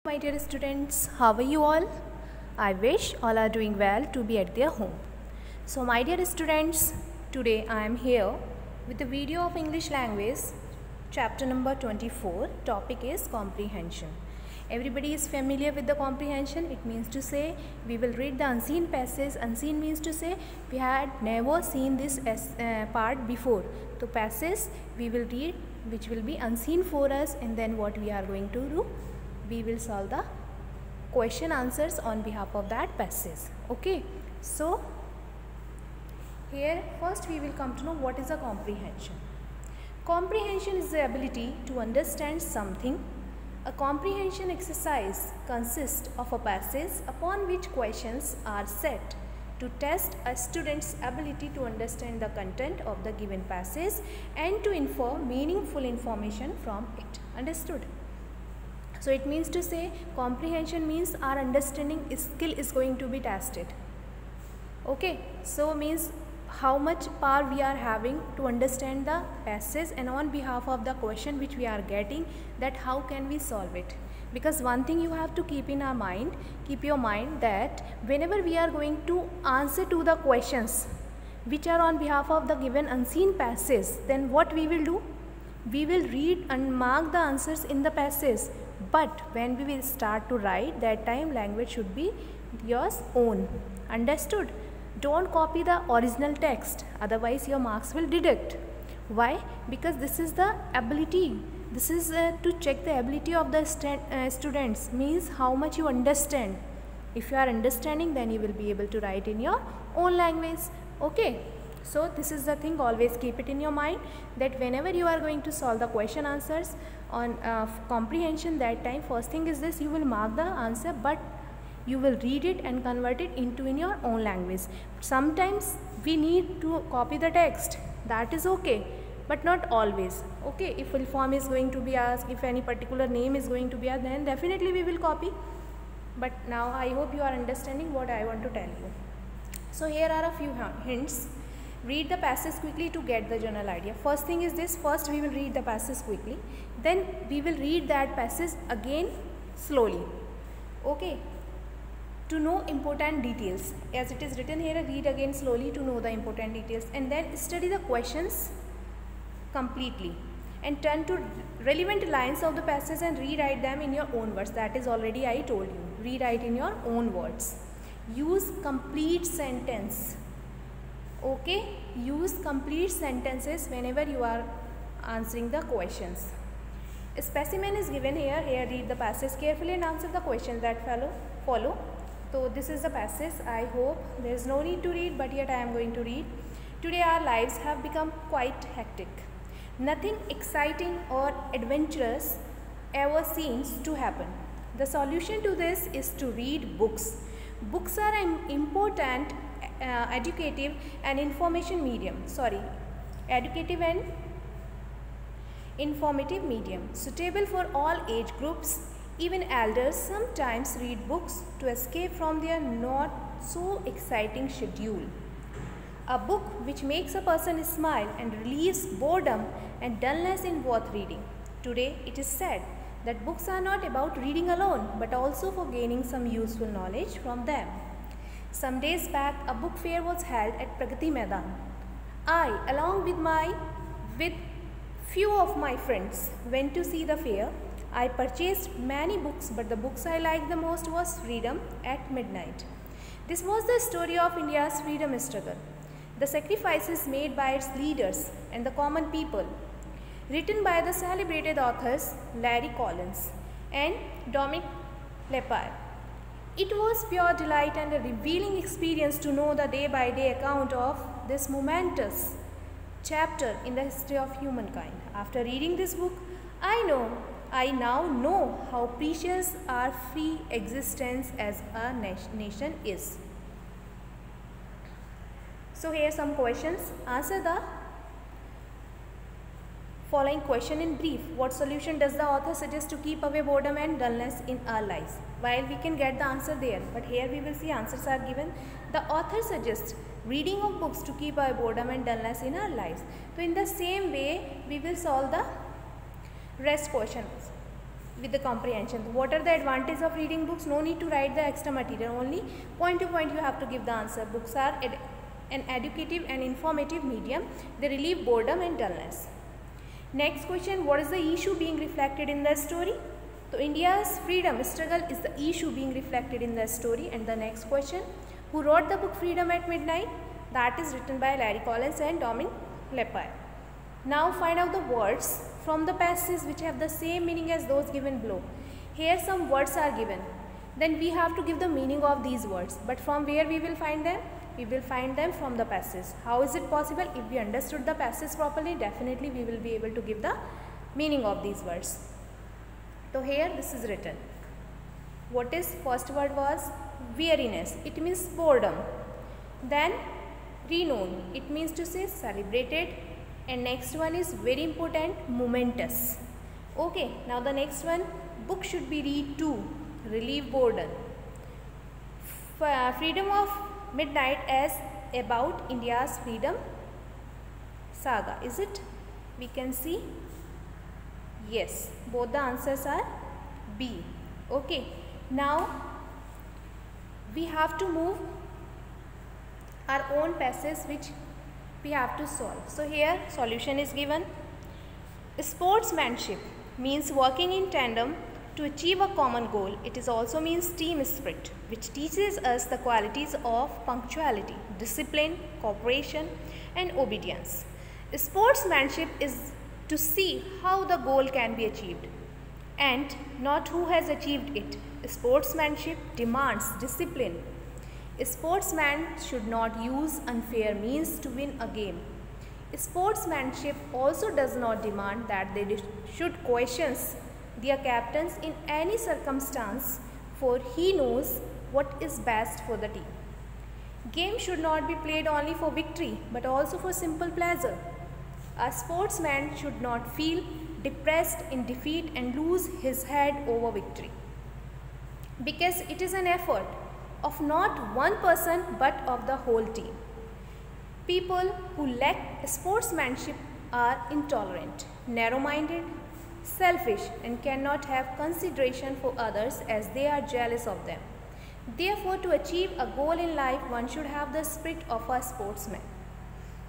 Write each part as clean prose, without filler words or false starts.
My dear students, how are you all? I wish all are doing well to be at their home. So my dear students, today I am here with a video of English language, chapter number 24. Topic is comprehension. Everybody is familiar with the comprehension. It means to say we will read the unseen passage. Unseen means to say we had never seen this part before. So passage we will read which will be unseen for us, and then what we are going to do, we will solve the question answers on behalf of that passage. Okay, so here first we will come to know what is a comprehension. Comprehension is the ability to understand something. A comprehension exercise consists of a passage upon which questions are set to test a student's ability to understand the content of the given passage and to infer meaningful information from it. Understood? So it means to say comprehension means our understanding skill is going to be tested. Okay, so means how much power we are having to understand the passage, and on behalf of the question which we are getting, that how can we solve it. Because one thing you have to keep in our mind, keep your mind that whenever we are going to answer to the questions which are on behalf of the given unseen passage, then what we will do? We will read and mark the answers in the passage. But when we will start to write, that time language should be yours own. Understood? Don't copy the original text, otherwise your marks will deduct. Why? Because this is the ability. This is to check the ability of the students, means how much you understand. If you are understanding, then you will be able to write in your own language. Okay. So this is the thing, always keep it in your mind that whenever you are going to solve the question answers on comprehension, that time first thing is this, you will mark the answer, but you will read it and convert it into in your own language. Sometimes we need to copy the text, that is okay, but not always. Okay, if full form is going to be asked, if any particular name is going to be asked, then definitely we will copy. But now I hope you are understanding what I want to tell you. So here are a few hints. Read the passage quickly to get the general idea. First thing is this, first we will read the passage quickly, then we will read that passage again slowly. Okay, to know important details, as it is written here, read again slowly to know the important details, and then study the questions completely and turn to relevant lines of the passage and rewrite them in your own words. That is already I told you, rewrite in your own words. Use complete sentence. Okay, use complete sentences whenever you are answering the questions. A specimen is given here. Here read the passage carefully and answer the questions that follow. So this is the passage. I hope there is no need to read, but yet I am going to read. Today our lives have become quite hectic. Nothing exciting or adventurous ever seems to happen. The solution to this is to read books. Books are an important educative and informative medium, suitable for all age groups. Even elders sometimes read books to escape from their not so exciting schedule. A book which makes a person smile and relieves boredom and dullness is worth reading. Today it is said that books are not about reading alone, but also for gaining some useful knowledge from them. Some days back, a book fair was held at Pragati Maidan. I, along with few of my friends, went to see the fair. I purchased many books, but the books I liked the most was Freedom at Midnight. This was the story of India's freedom struggle, the sacrifices made by its leaders and the common people, written by the celebrated authors Larry Collins and Dominic Lepire. It was pure delight and a revealing experience to know the day-by-day account of this momentous chapter in the history of humankind. After reading this book, I now know how precious our free existence as a nation is. So here are some questions. Answer the following question in brief. What solution does the author suggest to keep away boredom and dullness in our lives? While we can get the answer there, but here we will see answers are given. The author suggests reading of books to keep away boredom and dullness in our lives. So in the same way, we will solve the rest questions. with the comprehension. What are the advantages of reading books? No need to write the extra material, only point to point you have to give the answer. Books are an educative and informative medium. They relieve boredom and dullness. Next question, what is the issue being reflected in the story? So India's freedom struggle is the issue being reflected in the story. And the next question, who wrote the book Freedom at Midnight? That is written by Larry Collins and Dominic Lepire. Now find out the words from the passage which have the same meaning as those given below. Here some words are given. Then we have to give the meaning of these words. But from where we will find them? We will find them from the passage. How is it possible? If we understood the passage properly, definitely we will be able to give the meaning of these words. So here this is written. What is first word was? Weariness. It means boredom. Then renowned. It means to say celebrated. And next one is very important, momentous. Okay, now the next one, book should be read to relieve boredom. Freedom of Midnight as about India's freedom saga. Is it? We can see. Yes, both the answers are B. Okay, now we have to move our own passage which we have to solve. So here solution is given. Sportsmanship means working in tandem to achieve a common goal. It is also means team spirit, which teaches us the qualities of punctuality, discipline, cooperation and obedience. Sportsmanship is to see how the goal can be achieved and not who has achieved it. Sportsmanship demands discipline. A sportsman should not use unfair means to win a game. Sportsmanship also does not demand that they should question their captains in any circumstance, for he knows what is best for the team. Game should not be played only for victory, but also for simple pleasure. A sportsman should not feel depressed in defeat and lose his head over victory, because it is an effort of not one person but of the whole team. People who lack sportsmanship are intolerant, narrow-minded, selfish and cannot have consideration for others as they are jealous of them. Therefore, to achieve a goal in life, one should have the spirit of a sportsman.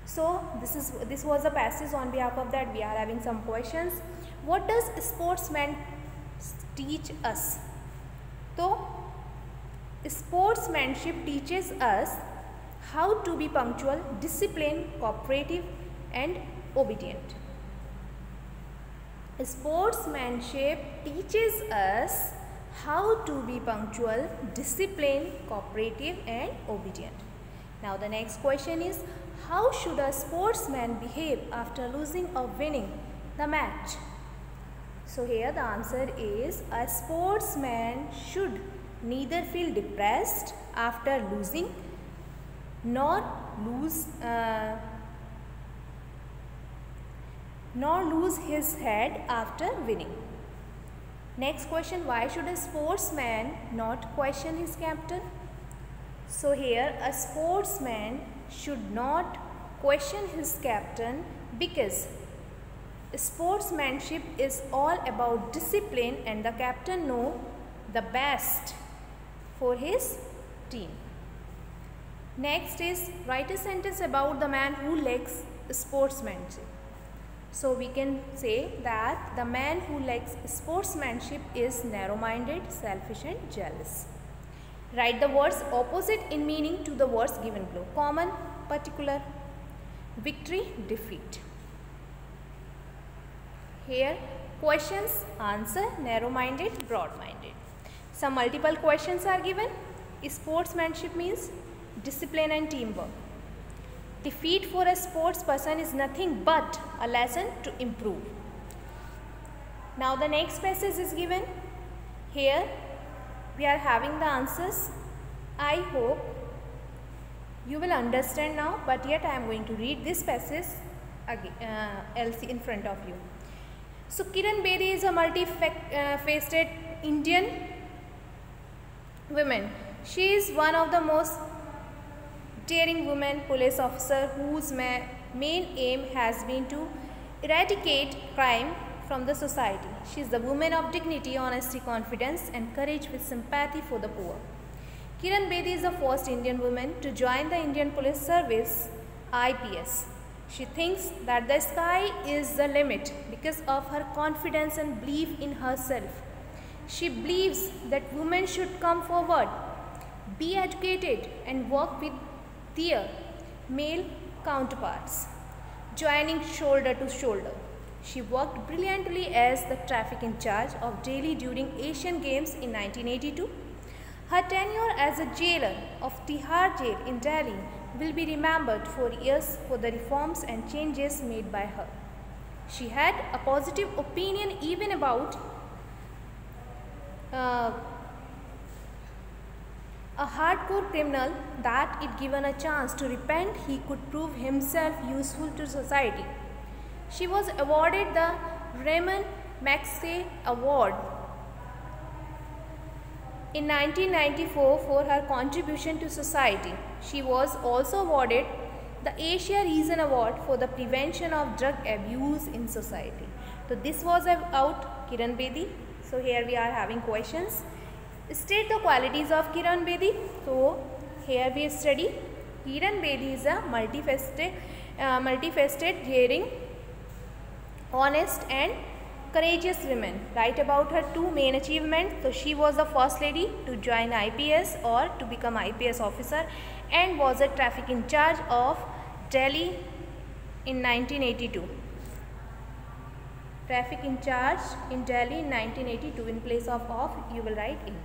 So, this was a passage. On behalf of that, we are having some questions. What does sportsman teach us? So, sportsmanship teaches us how to be punctual, disciplined, cooperative and obedient. Sportsmanship teaches us how to be punctual, disciplined, cooperative and obedient. Now the next question is, how should a sportsman behave after losing or winning the match? So here the answer is, a sportsman should neither feel depressed after losing nor lose his head after winning. Next question, why should a sportsman not question his captain? So here a sportsman should not question his captain because sportsmanship is all about discipline and the captain knows the best for his team. Next is, write a sentence about the man who lacks sportsmanship. So we can say that the man who lacks sportsmanship is narrow-minded, selfish and jealous. Write the words opposite in meaning to the words given below. Common, particular, victory, defeat. Here questions, answer, narrow-minded, broad-minded. Some multiple questions are given. Sportsmanship means discipline and teamwork. Defeat for a sports person is nothing but a lesson to improve. Now the next passage is given. Here we are having the answers. I hope you will understand now, but yet I am going to read this passage again, else in front of you. So Kiran Bedi is a multi-faceted Indian woman. She is one of the most daring women police officer whose main aim has been to eradicate crime from the society. She is the woman of dignity, honesty, confidence and courage with sympathy for the poor. Kiran Bedi is the first Indian woman to join the Indian Police Service, IPS. She thinks that the sky is the limit because of her confidence and belief in herself. She believes that women should come forward, be educated and work with their male counterparts, joining shoulder to shoulder. She worked brilliantly as the traffic in charge of Delhi during Asian Games in 1982. Her tenure as a jailer of Tihar Jail in Delhi will be remembered for years for the reforms and changes made by her. She had a positive opinion even about a hardcore criminal that if given a chance to repent, he could prove himself useful to society. She was awarded the Ramon Magsaysay Award in 1994 for her contribution to society. She was also awarded the Asia Reason Award for the prevention of drug abuse in society. So this was about Kiran Bedi. So here we are having questions. State the qualities of Kiran Bedi. So here we study Kiran Bedi is a multifaceted, daring, honest and courageous woman. Write about her two main achievements. So she was the first lady to join IPS or to become IPS officer and was a traffic in charge of Delhi in 1982. Traffic in charge in Delhi in 1982. In place of you will write in.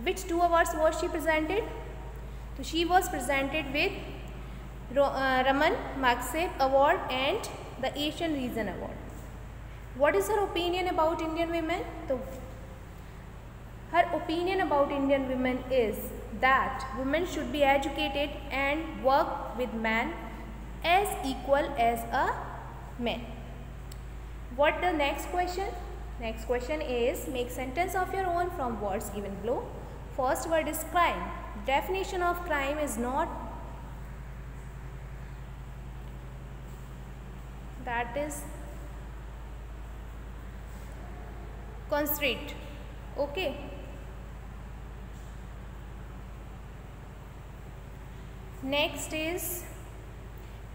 Which two awards was she presented? So she was presented with Ramon Magsaysay Award and the Asian Reason Award. What is her opinion about Indian women? So her opinion about Indian women is that women should be educated and work with men as equal as a man. What the next question? Next question is make sentence of your own from words given below. First word is crime. Definition of crime is not that is constraint. Okay. Next is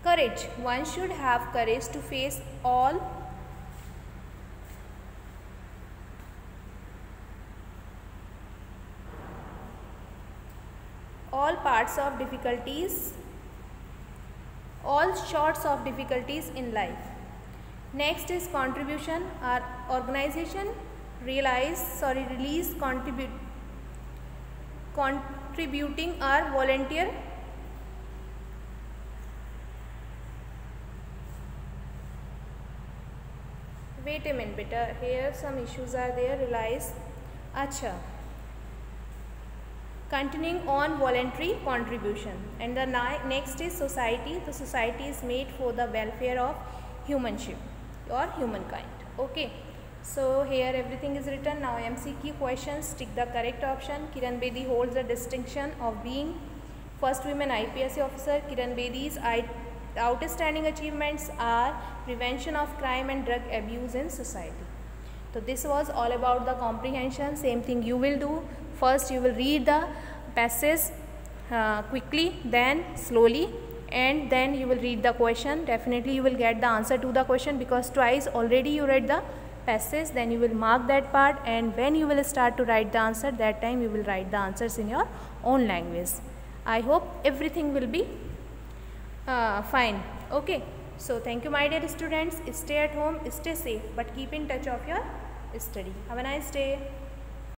courage. One should have courage to face all parts of difficulties, all sorts of difficulties in life. Next is contribution. Our organization contributing or volunteer. Wait a minute beta, here some issues are there. Realize acha continuing on voluntary contribution. And the next is society. The society is made for the welfare of humanship or humankind. Okay, so here everything is written. Now MCQ questions. Tick the correct option. Kiran Bedi holds the distinction of being first women IPS officer. Kiran Bedi's outstanding achievements are prevention of crime and drug abuse in society. So this was all about the comprehension. Same thing you will do. First you will read the passage quickly, then slowly, and then you will read the question. Definitely you will get the answer to the question because twice already you read the passage. Then you will mark that part, and when you will start to write the answer, that time you will write the answers in your own language. I hope everything will be fine. Okay, so thank you my dear students. Stay at home, stay safe, but keep in touch of your study. Have a nice day.